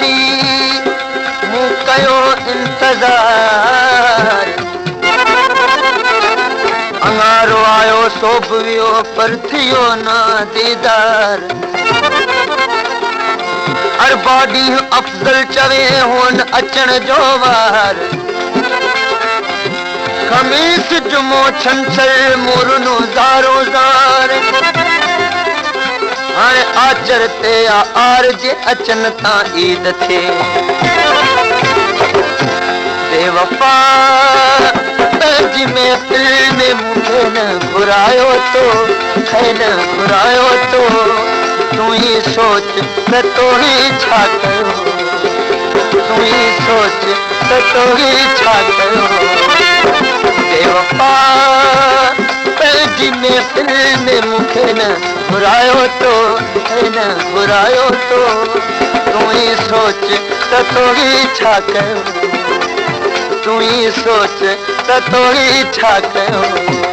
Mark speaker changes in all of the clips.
Speaker 1: थी मूं कयो इंतज़ार अंगारो आयो सोभ वियो पर थियो न दीदार हर बाडी अफ़ज़ल चवे हुन अचण जो वार खमीस जुमो छंछर मुरनो ज़ारो ज़ार हाणे आचर ते आर जे अचन ता ईद थे बेवफा पंहिंजी महफ़िल में मूंखे न घुरायो तो न घुरायो तो तूं ही सोच त तो ही छा कयो तूं ही सोच त तो ही छा कयो बेवफा पंहिंजी महफ़िल में मूंखे न घुरायो तो न घुरायो तो तूं ही सोच त तो ही छा कयो तूं ही सोच त तो ही छा कयो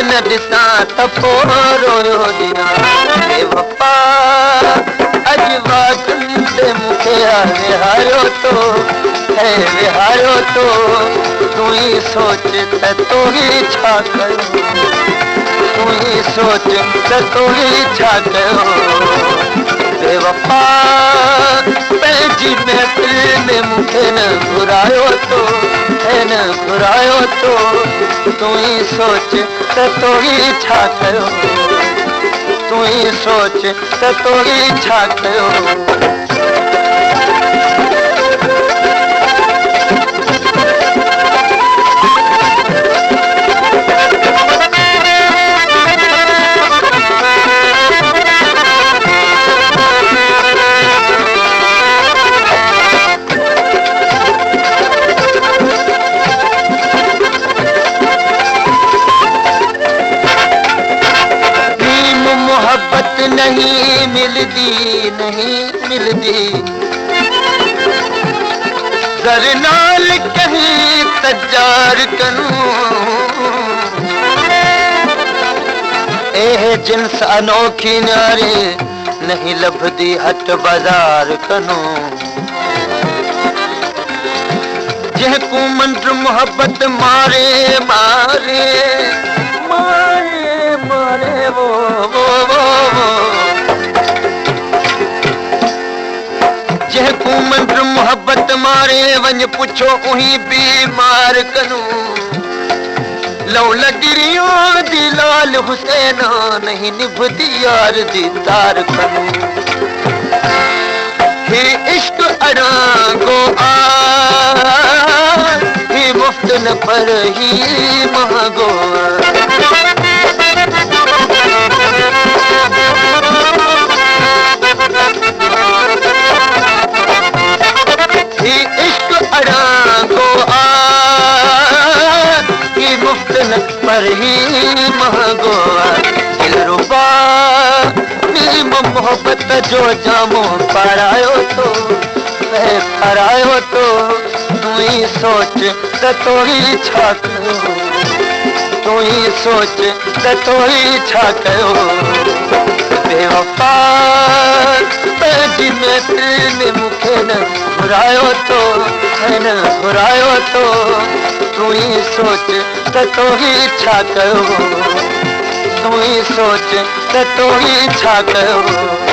Speaker 1: न ॾिसां त पोइ रोयो ॾियां बेवफा अॼु वादनि ते मूंखे विहारियो तो विहारियो तो तूं ही सोच त तो ही छा कयो तूं ही सोच त तो ही छा कयो बेवफा पंहिंजी महफ़िल में मूंखे न घुरायो तो न घुरायो तो तूं ही सोच त तो ही छा कयो तूं ही सोच त तो ही छा कयो नहीं मिलदी ज़र नाल कहीं तजार करूं एह जिन्स अनोखी नारे नहीं लभदी हट बाजार करूं जंहिंकू मंड मोहब्बत मारे मारे मारे मारे वो जंहिंकू मंड मोहब्बत मारे वञ पुछो उही बीमार करूं लौ लॻड़ियो दी लाल हुसैन नहीं निभदी यार दी तार करूं ही इश्क अड़ांगो आ ही मुफ्त न पर ही महंगो ही इश्क अड़ांगो आ ही मुफ्त न पर ही महंगो दिलरुबा मेरी मोहब्बत जो जामो पारायो तो फरायो तो तू ही सोच त तो ही छा कयो तू ही सोच त तो ही छा कयो बेवफा पंहिंजी महफ़िल में मूंखे न घुरायो तो न घुरायो तो तू ही सोच त तो ही छा कयो तू ही सोच त तो ही छा कयो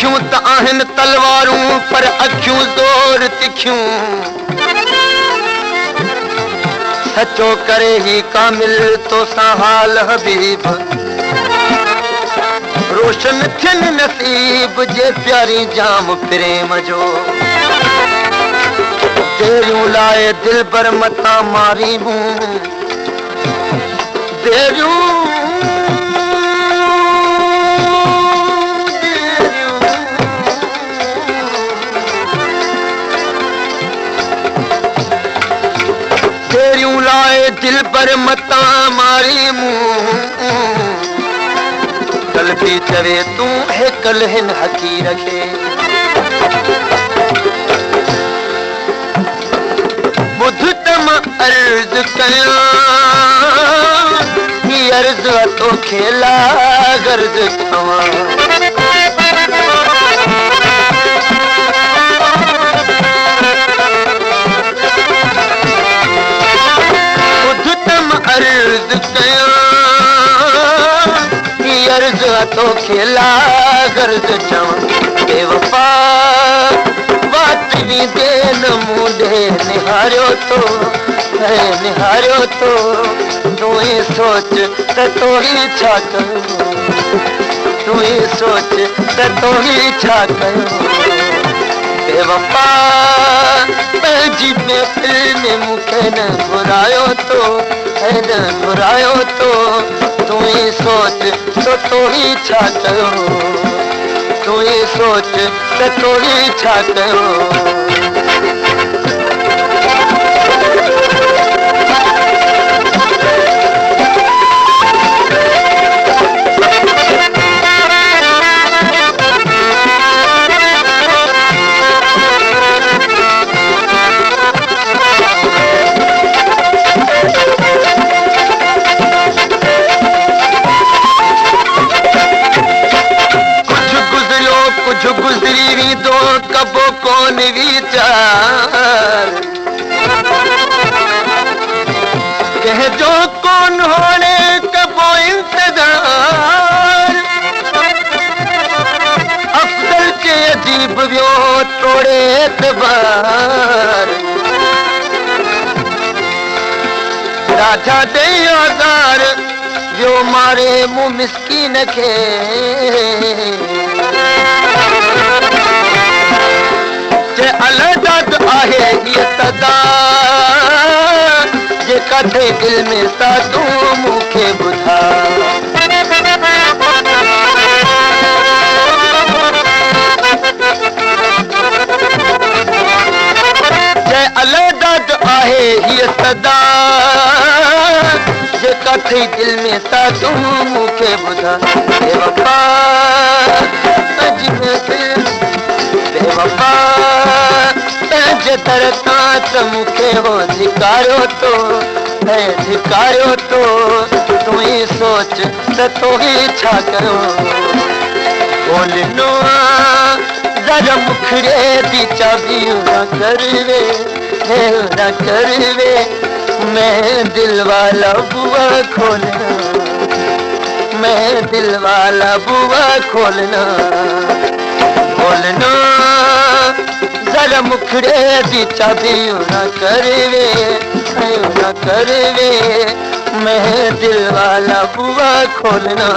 Speaker 1: अखियूं त आहिनि तलवारूं पर अखियूं ज़ोर तिखियूं सचो करे ही कामिल तो सां हाल हबीब रोशन थियनि नसीब जे प्यारी जाम प्रेम जो देरियूं लाए दिल बर मता मारी हूं देरियूं लाए दिल पर मता मारी मुंह कल भी चवे तू है कल हिन हकी रखे बुध तम अर्ज कया ही अर्ज तो खेला गर्ज छवा अर्ज कया अर्ज तो खेला गर्ज चवा बेवफा बात भी देन मुंडे निहारियो तो तू ही सोच त तो ही छा कयो तू ही सोच त तो ही छा कयो बेवफा पंहिंजी महफ़िल में मूंखे न घुरायो तो तू ही सोच तो ही छा कयो तू ही सोच तो ही छा कयो गुजरी दो कबो कौन विचार कह जो कौन होने कबो इंतजार अफजल के अजीब व्यो तोड़े एतबार राजा दे आज़ार व्यो मारे मुंह मिस्कीन के अलदद आहे ये सदा जे कथे दिल में सा तू मूंखे ॿुधा जे अलदद आहे ये सदा जे कथे दिल में सा तू मूंखे ॿुधा बेवफा बेवफा जे तरता मूंखे हो धिकारियो तो तू ही सोच त तो ही छा कयो बोलनो जरा मुखड़े दी चाबी न करवे मैं दिल वाला बुआ खोलना बोलना जरा मुखड़े दी चाबी न करवे मैं दिल वाला बुआ खोलना